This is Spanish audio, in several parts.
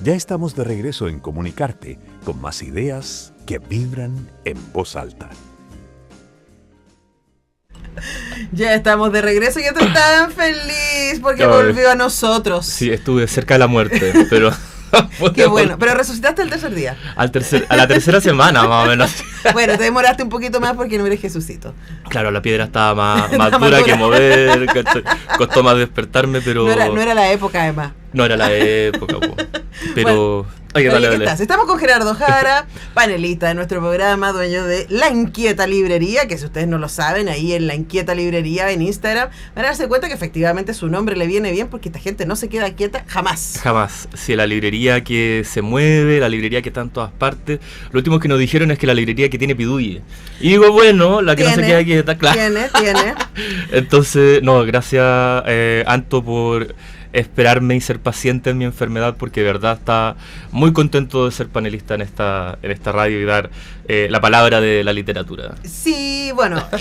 Ya estamos de regreso en Comunicarte, con más ideas que vibran en voz alta. Ya estamos de regreso y yo estoy tan feliz porque volvió a nosotros. Sí, estuve cerca de la muerte, pero... Qué bueno, pero resucitaste el tercer día. A la tercera semana, más o menos. Bueno, te demoraste un poquito más porque no eres Jesucito. Claro, la piedra estaba más dura que mover, costó más despertarme, pero... No era la época, además. No era la época, pero... Bueno, estamos con Gerardo Jara, panelista de nuestro programa, dueño de La Inquieta Librería, que si ustedes no lo saben, ahí en La Inquieta Librería en Instagram, van a darse cuenta que efectivamente su nombre le viene bien porque esta gente no se queda quieta jamás. Jamás. Sí, la librería que se mueve, la librería que está en todas partes. Lo último que nos dijeron es que la librería que tiene piduye. Y digo, bueno, la que no se queda quieta, claro. Tiene. Entonces, no, gracias, Anto, por esperarme y ser paciente en mi enfermedad, porque de verdad está muy contento de ser panelista en esta radio y dar la palabra de la literatura. Sí, bueno, hay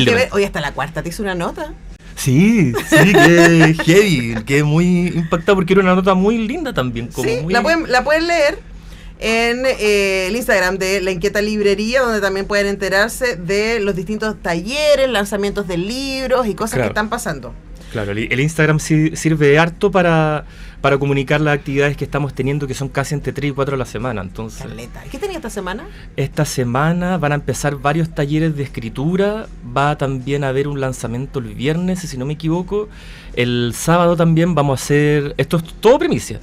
que ver, hoy hasta la cuarta te hizo una nota. Sí, que heavy, que muy impactado porque era una nota muy linda también. Como sí, muy... la pueden leer en el Instagram de La Inquieta Librería, donde también pueden enterarse de los distintos talleres, lanzamientos de libros y cosas que están pasando. Claro, el Instagram sirve harto para comunicar las actividades que estamos teniendo, que son casi entre 3 y 4 a la semana. Entonces, Carleta. ¿Qué tenía esta semana? Esta semana van a empezar varios talleres de escritura, va también a haber un lanzamiento el viernes, si no me equivoco. El sábado también vamos a hacer, esto es todo primicia,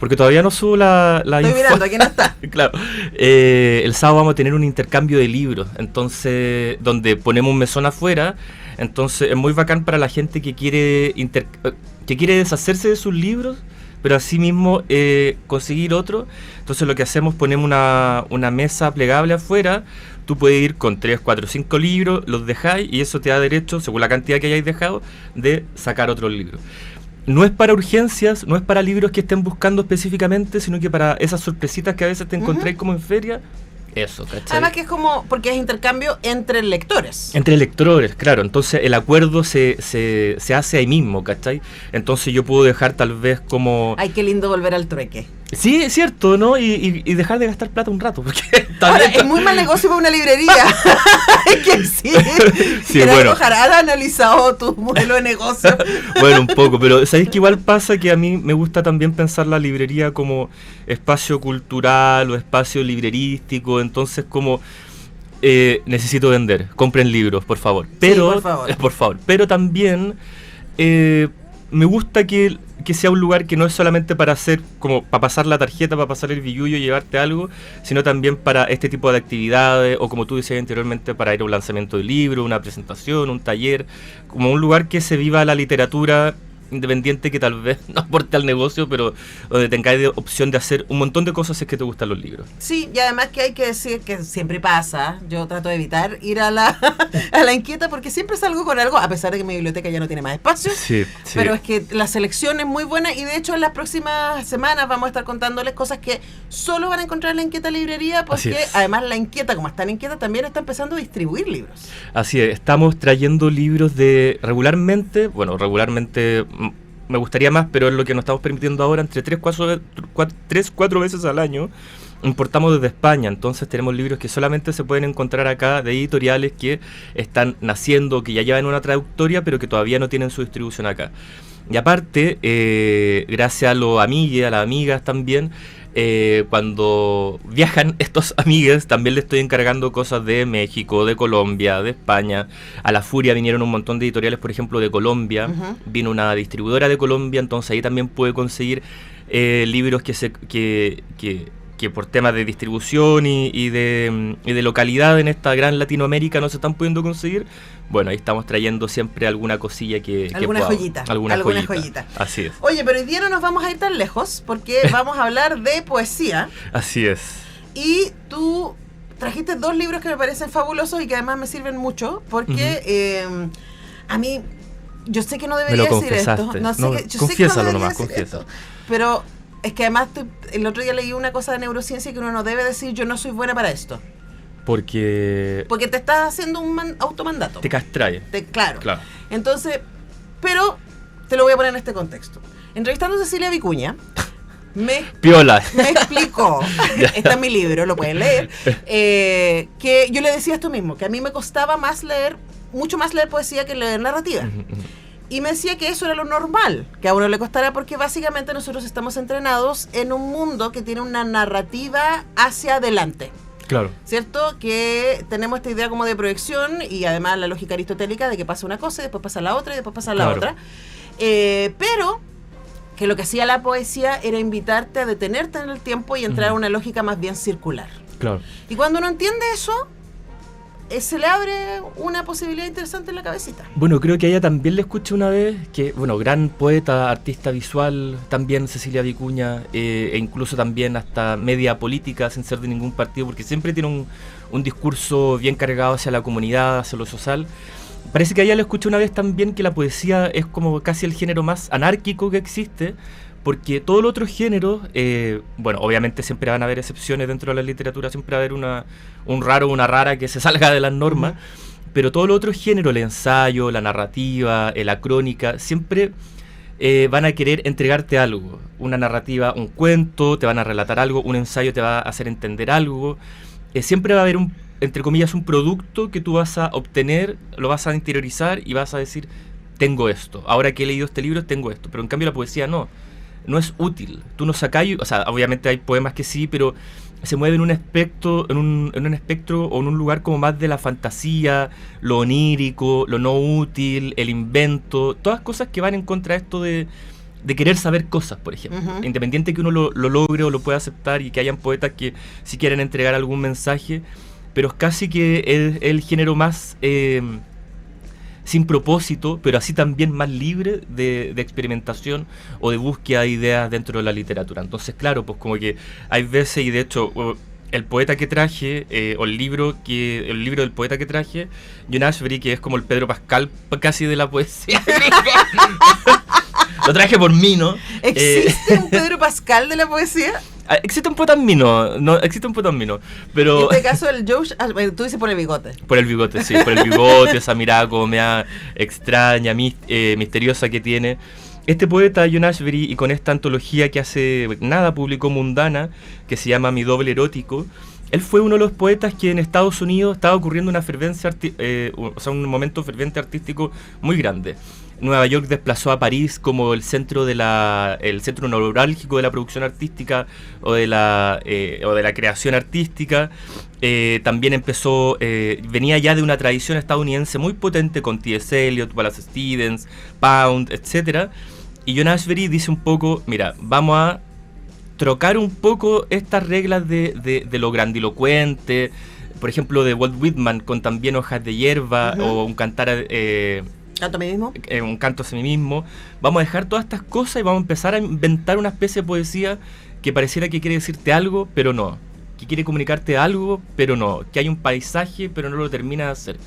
porque todavía no subo la Estoy mirando, aquí no está. Claro, el sábado vamos a tener un intercambio de libros, entonces, donde ponemos un mesón afuera. Entonces es muy bacán para la gente que quiere deshacerse de sus libros, pero asimismo conseguir otro. Entonces lo que hacemos, ponemos una mesa plegable afuera. Tú puedes ir con 3, 4, 5 libros, los dejáis y eso te da derecho, según la cantidad que hayáis dejado, de sacar otros libros. No es para urgencias, no es para libros que estén buscando específicamente, sino que para esas sorpresitas que a veces te encontráis como en feria. Eso, ¿cachai? Además que es como, porque es intercambio entre lectores. Entre lectores, claro. Entonces el acuerdo se hace ahí mismo, ¿cachai? Entonces yo puedo dejar tal vez como... Ay, qué lindo volver al trueque. Sí, es cierto, ¿no? Y dejar de gastar plata un rato, porque... Ahora, es muy mal negocio para una librería. Es que sí. Sí, bueno. Jara ha analizado tu modelo de negocio. Bueno, un poco, pero ¿sabéis que igual pasa que a mí me gusta también pensar la librería como espacio cultural o espacio librerístico? Entonces como... necesito vender, compren libros, por favor. Pero, sí, por favor. Pero también me gusta que sea un lugar que no es solamente para hacer, como para pasar la tarjeta, para pasar el billullo y llevarte algo, sino también para este tipo de actividades, o como tú decías anteriormente, para ir a un lanzamiento de libro, una presentación, un taller, como un lugar que se viva la literatura independiente, que tal vez no aporte al negocio, pero donde tengáis opción de hacer un montón de cosas si es que te gustan los libros. Sí, y además que hay que decir que siempre pasa, yo trato de evitar ir a la Inquieta porque siempre salgo con algo, a pesar de que mi biblioteca ya no tiene más espacio, sí. Pero es que la selección es muy buena y de hecho en las próximas semanas vamos a estar contándoles cosas que solo van a encontrar en La Inquieta Librería, porque además La Inquieta, como está en Inquieta, también está empezando a distribuir libros. Así es, estamos trayendo libros regularmente me gustaría más, pero es lo que nos estamos permitiendo ahora, entre 3-4 veces al año. Importamos desde España, entonces tenemos libros que solamente se pueden encontrar acá, de editoriales que están naciendo, que ya llevan una trayectoria, pero que todavía no tienen su distribución acá. Y aparte, gracias a los amigues, a las amigas también, cuando viajan estos amigues, también les estoy encargando cosas de México, de Colombia, de España. A La Furia vinieron un montón de editoriales, por ejemplo, de Colombia. Vino una distribuidora de Colombia, entonces ahí también puede conseguir libros que por temas de distribución y de localidad en esta gran Latinoamérica no se están pudiendo conseguir. Bueno, ahí estamos trayendo siempre alguna cosilla alguna joyita. Alguna joyita. Así es. Oye, pero hoy día no nos vamos a ir tan lejos porque vamos a hablar de poesía. Así es. Y tú trajiste 2 libros que me parecen fabulosos y que además me sirven mucho porque a mí, yo sé que no debería decir esto. Confiésalo nomás, confiésalo. Pero es que además el otro día leí una cosa de neurociencia que uno no debe decir: yo no soy buena para esto. Porque te estás haciendo un automandato. Te castrae. Claro. Entonces, pero te lo voy a poner en este contexto. Entrevistando a Cecilia Vicuña, Piola. Me explicó, está en mi libro, lo pueden leer, que yo le decía esto mismo, que a mí me costaba mucho más leer poesía que leer narrativa. Y me decía que eso era lo normal, que a uno le costara, porque básicamente nosotros estamos entrenados en un mundo que tiene una narrativa hacia adelante. Claro. ¿Cierto? Que tenemos esta idea como de proyección y además la lógica aristotélica de que pasa una cosa y después pasa la otra y después pasa la otra. Pero que lo que hacía la poesía era invitarte a detenerte en el tiempo y entrar a una lógica más bien circular. Claro. Y cuando uno entiende eso, se le abre una posibilidad interesante en la cabecita. Bueno, creo que a ella también le escuché una vez que, bueno, gran poeta, artista visual, también Cecilia Vicuña, e incluso también hasta media política, sin ser de ningún partido, porque siempre tiene un discurso bien cargado hacia la comunidad, hacia lo social. Parece que a ella le escuché una vez también que la poesía es como casi el género más anárquico que existe, porque todos los otros géneros, bueno, obviamente siempre van a haber excepciones dentro de la literatura, siempre va a haber un raro o una rara que se salga de las normas, pero todos los otros géneros, el ensayo, la narrativa, la crónica, siempre van a querer entregarte algo. Una narrativa, un cuento, te van a relatar algo, un ensayo te va a hacer entender algo. Siempre va a haber entre comillas, un producto que tú vas a obtener, lo vas a interiorizar y vas a decir, tengo esto. Ahora que he leído este libro, tengo esto. Pero en cambio la poesía no es útil. Tú no sacas, o sea, obviamente hay poemas que sí, pero se mueve en un espectro, en un espectro o en un lugar como más de la fantasía, lo onírico, lo no útil, el invento, todas cosas que van en contra de esto de querer saber cosas, por ejemplo. Independiente que uno lo logre o lo pueda aceptar y que hayan poetas que sí quieren entregar algún mensaje, pero es casi que el género más sin propósito, pero así también más libre de experimentación o de búsqueda de ideas dentro de la literatura. Entonces, claro, pues como que hay veces, y de hecho el poeta que traje, o el libro del poeta que traje, John Ashbery, que es como el Pedro Pascal casi de la poesía. Lo traje por mí, ¿no? ¿Existe un Pedro Pascal de la poesía? Existe un poeta en mí, no existe un poeta en mí, no. Pero en este caso el Josh, tú dices por el bigote. Por el bigote, sí, por el bigote, esa mirada como media extraña, misteriosa que tiene. Este poeta, John Ashbery, y con esta antología que hace nada publicó Mundana, que se llama Mi doble erótico, él fue uno de los poetas que en Estados Unidos estaba ocurriendo una fervencia, un momento ferviente artístico muy grande. Nueva York desplazó a París como el centro el centro neurálgico de la producción artística o de la creación artística. También empezó, venía ya de una tradición estadounidense muy potente con T.S. Eliot, Wallace Stevens, Pound, etc. Y John Ashbery dice un poco, mira, vamos a trocar un poco estas reglas de lo grandilocuente, por ejemplo de Walt Whitman con también Hojas de hierba, o un cantar... ¿Canto a mí mismo? Un canto a sí mismo. Vamos a dejar todas estas cosas y vamos a empezar a inventar una especie de poesía que pareciera que quiere decirte algo, pero no. Que quiere comunicarte algo, pero no. Que hay un paisaje, pero no lo termina de hacer.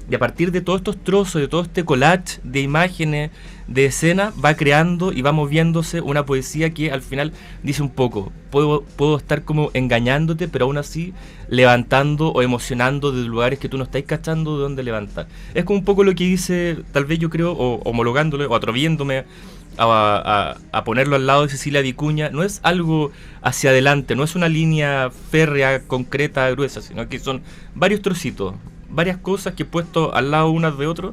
Y a partir de todos estos trozos, de todo este collage de imágenes, de escenas, va creando y va moviéndose una poesía que al final dice un poco, puedo estar como engañándote, pero aún así levantando o emocionando de lugares que tú no estás cachando de dónde levantar. Es como un poco lo que dice, tal vez yo creo, o homologándole o atreviéndome a ponerlo al lado de Cecilia Vicuña. No es algo hacia adelante, no es una línea férrea, concreta, gruesa, sino que son varios trocitos, varias cosas que puesto al lado unas de otras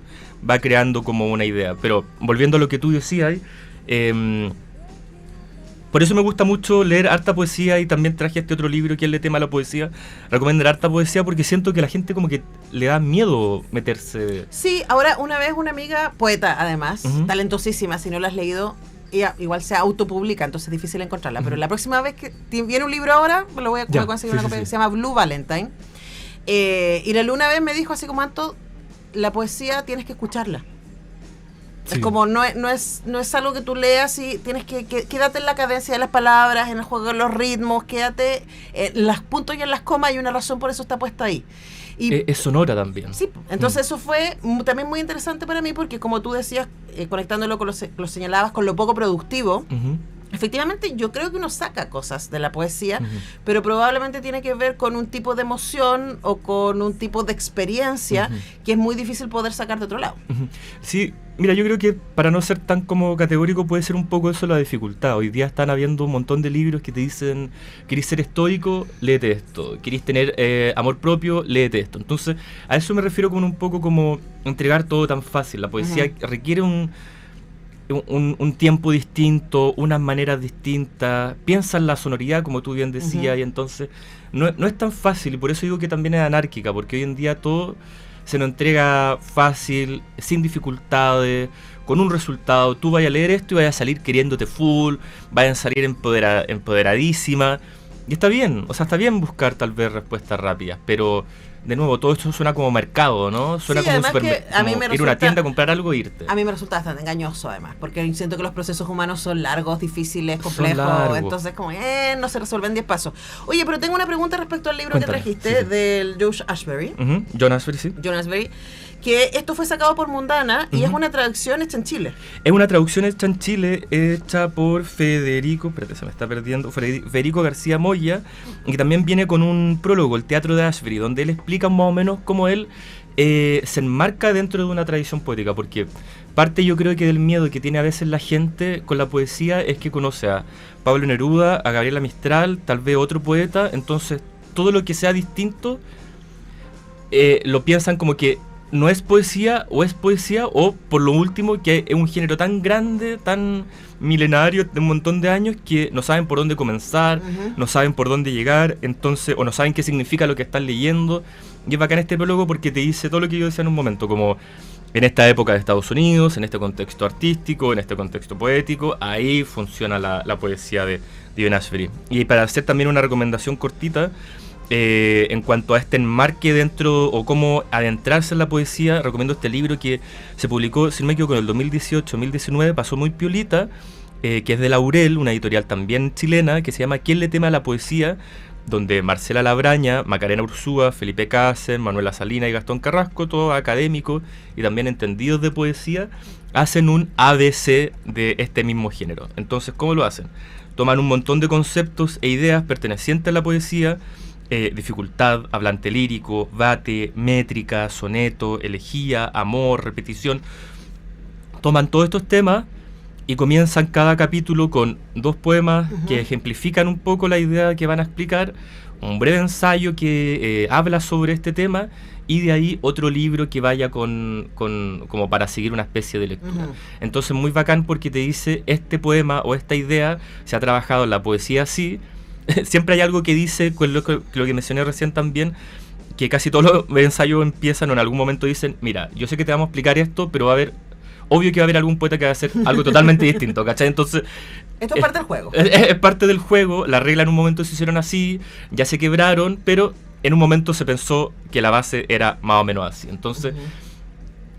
va creando como una idea. Pero volviendo a lo que tú decías, por eso me gusta mucho leer harta poesía, y también traje este otro libro que es el tema de la poesía. Recomendar harta poesía porque siento que a la gente como que le da miedo meterse. Sí, ahora una vez una amiga, poeta además, talentosísima, si no la has leído, ella igual se autopublica, entonces es difícil encontrarla, pero la próxima vez que viene un libro ahora, me lo voy a conseguir una copia que se llama Blue Valentine. Y la Luna vez me dijo así como, Anto, la poesía tienes que escucharla. Sí. Es como, no es algo que tú leas y tienes que quédate en la cadencia de las palabras, en el juego de los ritmos, quédate en los puntos y en las comas, hay una razón, por eso está puesta ahí. Y es sonora también. Sí, entonces eso fue también muy interesante para mí, porque como tú decías, conectándolo con lo señalabas con lo poco productivo, efectivamente, yo creo que uno saca cosas de la poesía, pero probablemente tiene que ver con un tipo de emoción o con un tipo de experiencia que es muy difícil poder sacar de otro lado. Sí, Mira, yo creo que para no ser tan como categórico puede ser un poco eso la dificultad. Hoy día están habiendo un montón de libros que te dicen, ¿querés ser estoico? Léete esto. ¿Querés tener amor propio? Léete esto. Entonces, a eso me refiero con un poco como entregar todo tan fácil. La poesía requiere un tiempo distinto, unas maneras distintas. Piensa en la sonoridad, como tú bien decías, y entonces no es tan fácil. Y por eso digo que también es anárquica, porque hoy en día todo se nos entrega fácil, sin dificultades, con un resultado. Tú vayas a leer esto y vayas a salir queriéndote full, vayas a salir empoderadísima. Y está bien, o sea, está bien buscar tal vez respuestas rápidas, pero de nuevo, todo esto suena como mercado, ¿no? Suena como, ir a una tienda a comprar algo e irte. A mí me resulta bastante engañoso, además, porque siento que los procesos humanos son largos, difíciles, complejos, entonces como, no se resuelven 10 pasos. Oye, pero tengo una pregunta respecto al libro Cuéntame. que trajiste, del Josh Ashbery. John Ashbery, sí. John Ashbery, que esto fue sacado por Mundana y es una traducción hecha en Chile. Es una traducción hecha en Chile, hecha por Federico García Moya, y que también viene con un prólogo, el Teatro de Ashbery, donde él explica más o menos cómo él se enmarca dentro de una tradición poética, porque parte yo creo que del miedo que tiene a veces la gente con la poesía es que conoce a Pablo Neruda, a Gabriela Mistral, tal vez otro poeta, entonces todo lo que sea distinto lo piensan como que no es poesía, o por lo último que es un género tan grande, tan milenario, de un montón de años, que no saben por dónde comenzar, no saben por dónde llegar, entonces, o no saben qué significa lo que están leyendo. Y es bacán este prólogo porque te dice todo lo que yo decía en un momento, como en esta época de Estados Unidos, en este contexto artístico, en este contexto poético, ahí funciona la poesía de John Ashbery. Y para hacer también una recomendación cortita, en cuanto a este enmarque dentro o cómo adentrarse en la poesía, recomiendo este libro que se publicó, si no me equivoco, en el 2018-2019, pasó muy piolita, que es de Laurel, una editorial también chilena, que se llama ¿Quién le teme a la poesía?, donde Marcela Labraña, Macarena Ursúa, Felipe Cáceres, Manuela Salina y Gastón Carrasco, todos académicos y también entendidos de poesía, hacen un ABC de este mismo género. Entonces, ¿cómo lo hacen? Toman un montón de conceptos e ideas pertenecientes a la poesía, dificultad, hablante lírico, vate, métrica, soneto, elegía, amor, repetición. Toman todos estos temas y comienzan cada capítulo con 2 poemas que ejemplifican un poco la idea que van a explicar, un breve ensayo que habla sobre este tema, y de ahí otro libro que vaya como para seguir una especie de lectura. Entonces muy bacán porque te dice, este poema o esta idea se ha trabajado en la poesía así. Siempre hay algo que dice, con lo que mencioné recién también, que casi todos los ensayos empiezan o en algún momento dicen, mira, yo sé que te vamos a explicar esto, pero obvio que va a haber algún poeta que va a hacer algo totalmente distinto, ¿cachai? Entonces, esto es parte del juego. Es parte del juego, las reglas en un momento se hicieron así, ya se quebraron, pero en un momento se pensó que la base era más o menos así. Entonces,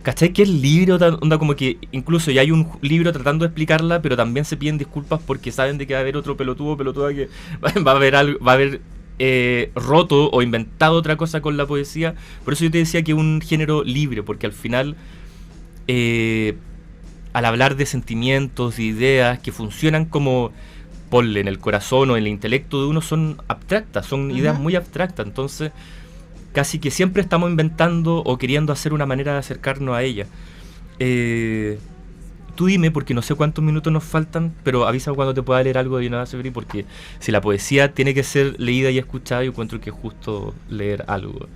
¿cachai? Que el libro, onda como que incluso ya hay un libro tratando de explicarla, pero también se piden disculpas porque saben de que va a haber otro pelotuda que va a haber roto o inventado otra cosa con la poesía. Por eso yo te decía que es un género libre, porque al final, al hablar de sentimientos, de ideas que funcionan como ponle en el corazón o en el intelecto de uno, son abstractas, son ideas muy abstractas. Entonces, casi que siempre estamos inventando o queriendo hacer una manera de acercarnos a ella. Tú dime, porque no sé cuántos minutos nos faltan, pero avisa cuando te pueda leer algo de John Ashbery, porque si la poesía tiene que ser leída y escuchada, yo encuentro que es justo leer algo.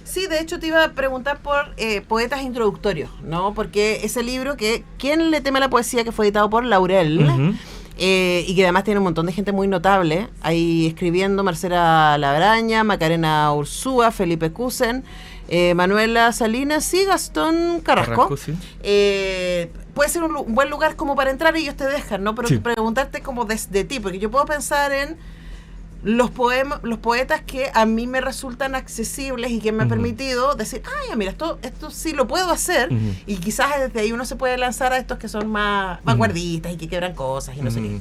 Sí, de hecho te iba a preguntar por poetas introductorios, ¿no? Porque ese libro que ¿Quién le teme a la poesía?, que fue editado por Laurel, y que además tiene un montón de gente muy notable ahí escribiendo: Marcela Labraña, Macarena Ursúa, Felipe Cusen, Manuela Salinas y Gastón Carrasco. Sí. Puede ser un buen lugar como para entrar y ellos te dejan, ¿no? Pero sí, preguntarte como desde ti, porque yo puedo pensar en los poetas que a mí me resultan accesibles y que me han permitido decir, ya mira, esto sí lo puedo hacer, y quizás desde ahí uno se puede lanzar a estos que son más vanguardistas y que quebran cosas y no sé qué.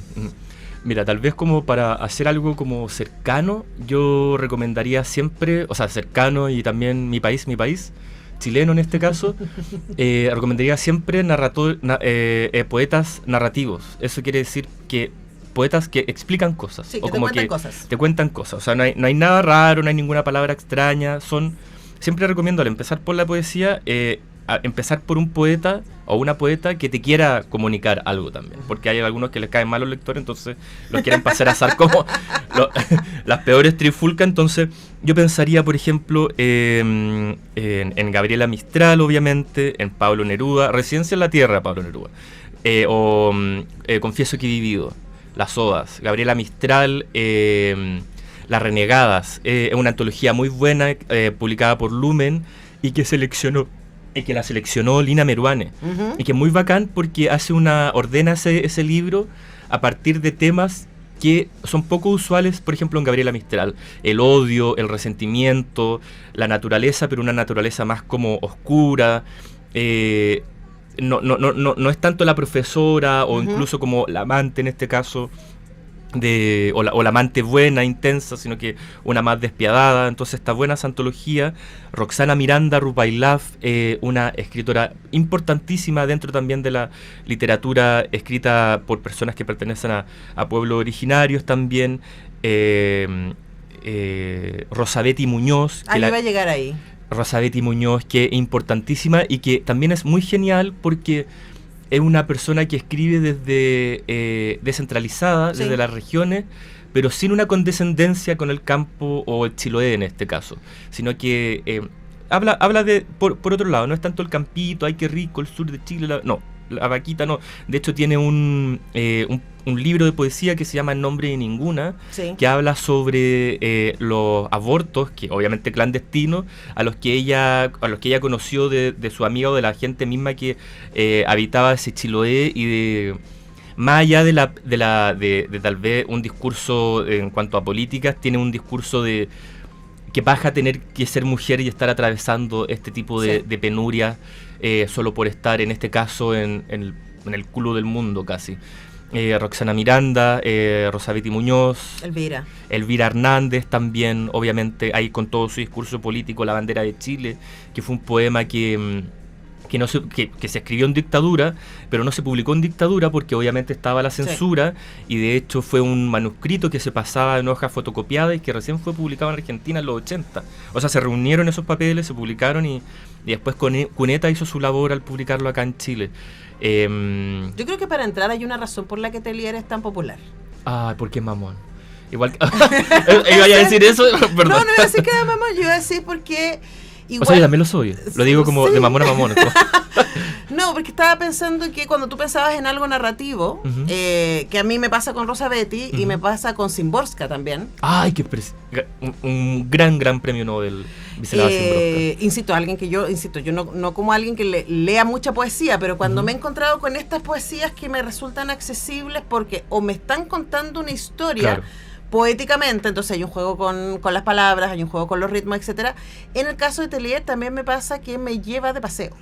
Mira, tal vez como para hacer algo como cercano, yo recomendaría siempre, o sea, cercano y también mi país, chileno en este caso, recomendaría siempre poetas narrativos. Eso quiere decir que poetas que explican cosas, sí, o como que cosas. Te cuentan cosas. O sea, no hay nada raro, no hay ninguna palabra extraña. Siempre recomiendo al empezar por la poesía empezar por un poeta o una poeta que te quiera comunicar algo también, porque hay algunos que les caen mal los lectores, entonces los quieren pasar a hacer como las peores trifulcas. Entonces yo pensaría, por ejemplo, en Gabriela Mistral, obviamente, en Pablo Neruda, Residencia en la Tierra, Pablo Neruda, Confieso que he vivido, Las Odas, Gabriela Mistral, Las Renegadas, es una antología muy buena, publicada por Lumen, y que la seleccionó Lina Meruane, y que es muy bacán porque ordena ese libro a partir de temas que son poco usuales, por ejemplo, en Gabriela Mistral: el odio, el resentimiento, la naturaleza, pero una naturaleza más como oscura. No es tanto la profesora o incluso como la amante en este caso, o la amante buena, intensa, sino que una más despiadada. Entonces está buena esa antología. Roxana Miranda Rupailaf, una escritora importantísima dentro también de la literatura escrita por personas que pertenecen a pueblos originarios también. Rosabeti Muñoz. Iba a llegar ahí. Rosabeti Muñoz, que es importantísima y que también es muy genial porque es una persona que escribe desde descentralizada, desde las regiones, pero sin una condescendencia con el campo o el Chiloé en este caso, sino que habla de por otro lado. No es tanto el campito, ay qué rico el sur de Chile, no, la vaquita no. De hecho tiene un libro de poesía que se llama En nombre de ninguna, que habla sobre los abortos, que obviamente clandestinos, a los que ella conoció de su amiga o de la gente misma que habitaba ese Chiloé, y de más allá de tal vez un discurso en cuanto a políticas, tiene un discurso de que baja a tener que ser mujer y estar atravesando este tipo de penurias solo por estar, en este caso, en el culo del mundo casi. Roxana Miranda, Rosabeti Muñoz, Elvira Hernández también, obviamente, ahí con todo su discurso político, La bandera de Chile, que fue un poema que se escribió en dictadura, pero no se publicó en dictadura porque obviamente estaba la censura, y de hecho fue un manuscrito que se pasaba en hojas fotocopiadas y que recién fue publicado en Argentina en los 80. O sea, se reunieron esos papeles, se publicaron y después Cuneta hizo su labor al publicarlo acá en Chile. Yo creo que para entrar hay una razón por la que Telier es tan popular. Porque es mamón. Igual iba a decir eso, perdón. No iba a decir que era mamón, yo iba a decir porque igual, o sea, yo también lo soy. Lo digo como de mamón a mamón. No, porque estaba pensando que cuando tú pensabas en algo narrativo, que a mí me pasa con Rosabeti y me pasa con Szymborska también. Ay, un gran premio Nobel, Wisława Szymborska. Insisto, yo no como alguien que lea mucha poesía, pero cuando me he encontrado con estas poesías que me resultan accesibles porque o me están contando una historia, claro, poéticamente, entonces hay un juego con las palabras, hay un juego con los ritmos, etcétera. En el caso de Telier también me pasa que me lleva de paseo.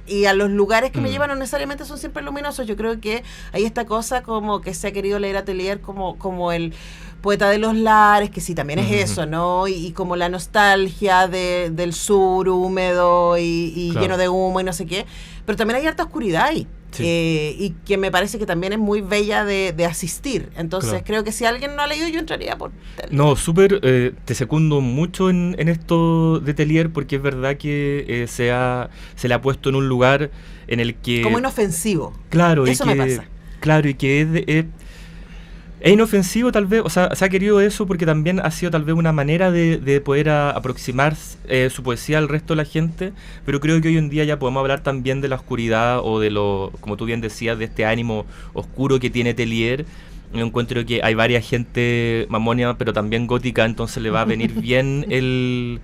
Y a los lugares que me llevan no necesariamente son siempre luminosos. Yo creo que hay esta cosa como que se ha querido leer a Telier como el poeta de los lares, que sí, también es eso, ¿no? Y como la nostalgia del sur húmedo y claro, lleno de humo y no sé qué. Pero también hay harta oscuridad ahí. Sí. Y que me parece que también es muy bella de asistir. Entonces claro, creo que si alguien no ha leído, yo entraría por Telier. No, súper, te secundo mucho en esto de Telier, porque es verdad que se le ha puesto en un lugar en el que... como inofensivo. Claro, eso me pasa. Claro, y que es inofensivo tal vez, o sea, se ha querido eso porque también ha sido tal vez una manera de poder aproximar su poesía al resto de la gente, pero creo que hoy en día ya podemos hablar también de la oscuridad o de como tú bien decías, de este ánimo oscuro que tiene Telier. Yo encuentro que hay varias gente mamonia, pero también gótica, entonces le va a venir bien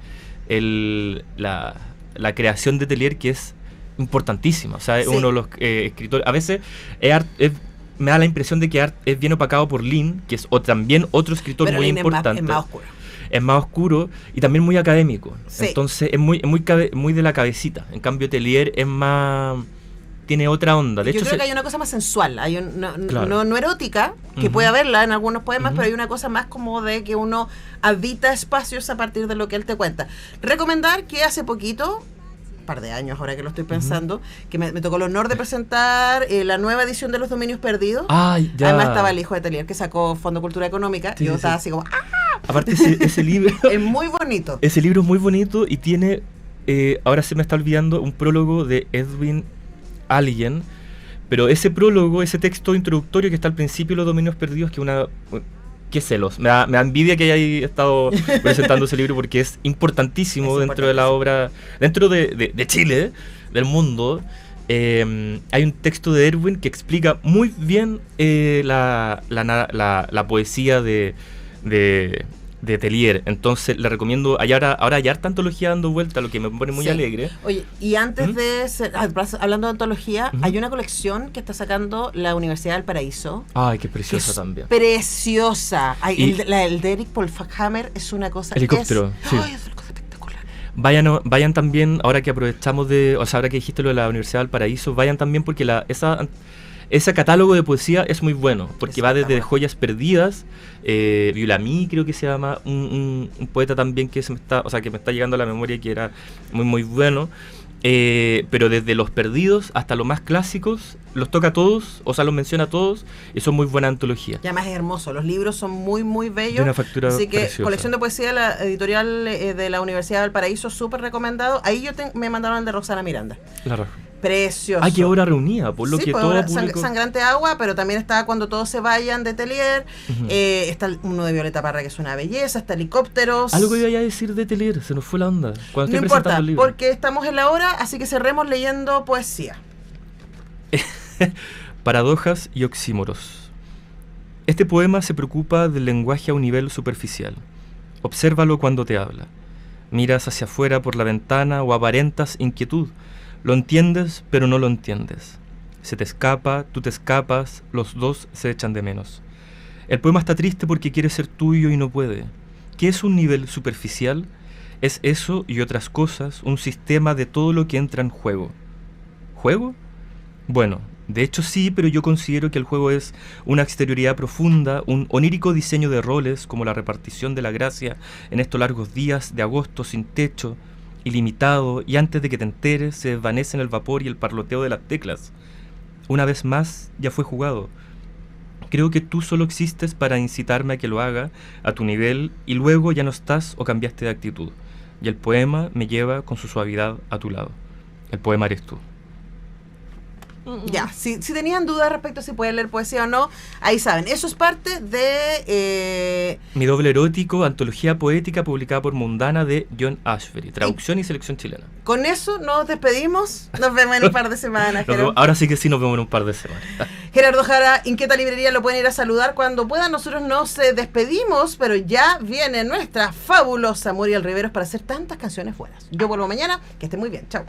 la creación de Telier, que es importantísima, o sea, es uno de los escritores, a veces me da la impresión de que es bien opacado por Lin, que es también otro escritor pero muy Lin importante. Es más oscuro. Es más oscuro y también muy académico. Sí. Entonces es muy de la cabecita. En cambio Telier es más... tiene otra onda. De hecho, creo que hay una cosa más sensual, claro, no erótica, que puede haberla en algunos poemas, pero hay una cosa más como de que uno habita espacios a partir de lo que él te cuenta. Recomendar que hace poquito, par de años ahora que lo estoy pensando, que me tocó el honor de presentar la nueva edición de Los Dominios Perdidos. Ya. Además estaba el hijo de Telier, que sacó Fondo Cultura Económica, y yo estaba así como aparte ese libro es muy bonito. Ese libro es muy bonito y tiene ahora se me está olvidando, un prólogo de Edwin Alleyn. Pero ese prólogo, ese texto introductorio que está al principio de Los Dominios Perdidos, que una... Qué celos. Me da envidia que hayáis estado presentando ese libro porque es importantísimo dentro de la obra, dentro de Chile, del mundo. Hay un texto de Erwin que explica muy bien la poesía de Tellier. Entonces le recomiendo. Ahora hay harta antología dando vuelta, lo que me pone muy alegre. Oye, y antes de hablando de antología, hay una colección que está sacando la Universidad del Paraíso. Ay, qué preciosa también. Preciosa. El de Eric Polfhammer es una cosa. Helicóptero. Es una cosa espectacular. Vayan también, ahora que aprovechamos ahora que dijiste lo de la Universidad del Paraíso, vayan también porque ese catálogo de poesía es muy bueno, porque va desde Joyas Perdidas, Violami creo que se llama, un poeta también que me está llegando a la memoria y que era muy muy bueno, pero desde los perdidos hasta los más clásicos, los toca a todos, los menciona a todos, y son muy buenas antologías. Y además es hermoso, los libros son muy muy bellos. De una factura así que preciosa. Colección de poesía, la editorial de la Universidad del Paraíso, súper recomendado. Ahí me mandaron el de Roxana Miranda. Precioso. Qué obra reunida, por lo que todo público... Sangrante Agua, pero también está Cuando todos se vayan, de Tellier. Está uno de Violeta Parra, que es una belleza. Está Helicópteros. Algo iba a decir de Tellier, se nos fue la onda cuando no importa, porque estamos en la hora, así que cerremos leyendo poesía. Paradojas y oxímoros. Este poema se preocupa del lenguaje a un nivel superficial. Obsérvalo cuando te habla. Miras hacia afuera por la ventana o aparentas inquietud. Lo entiendes, pero no lo entiendes. Se te escapa, tú te escapas, los dos se echan de menos. El poema está triste porque quiere ser tuyo y no puede. ¿Qué es un nivel superficial? Es eso y otras cosas, un sistema de todo lo que entra en juego. ¿Juego? Bueno, de hecho sí, pero yo considero que el juego es una exterioridad profunda, un onírico diseño de roles, como la repartición de la gracia en estos largos días de agosto sin techo, ilimitado, y antes de que te enteres se desvanece en el vapor y el parloteo de las teclas. Una vez más ya fue jugado. Creo que tú solo existes para incitarme a que lo haga a tu nivel y luego ya no estás o cambiaste de actitud. Y el poema me lleva con su suavidad a tu lado. El poema eres tú. Ya, si tenían dudas respecto a si pueden leer poesía o no, ahí saben. Eso es parte de... Mi doble erótico, antología poética publicada por Mundana de John Ashbery. Traducción y selección chilena. Con eso nos despedimos. Nos vemos en un par de semanas. Ahora sí que sí nos vemos en un par de semanas. Gerardo Jara, Inquieta Librería, lo pueden ir a saludar cuando puedan. Nosotros nos despedimos, pero ya viene nuestra fabulosa Muriel Riveros para hacer tantas canciones buenas. Yo vuelvo mañana. Que estén muy bien. Chao.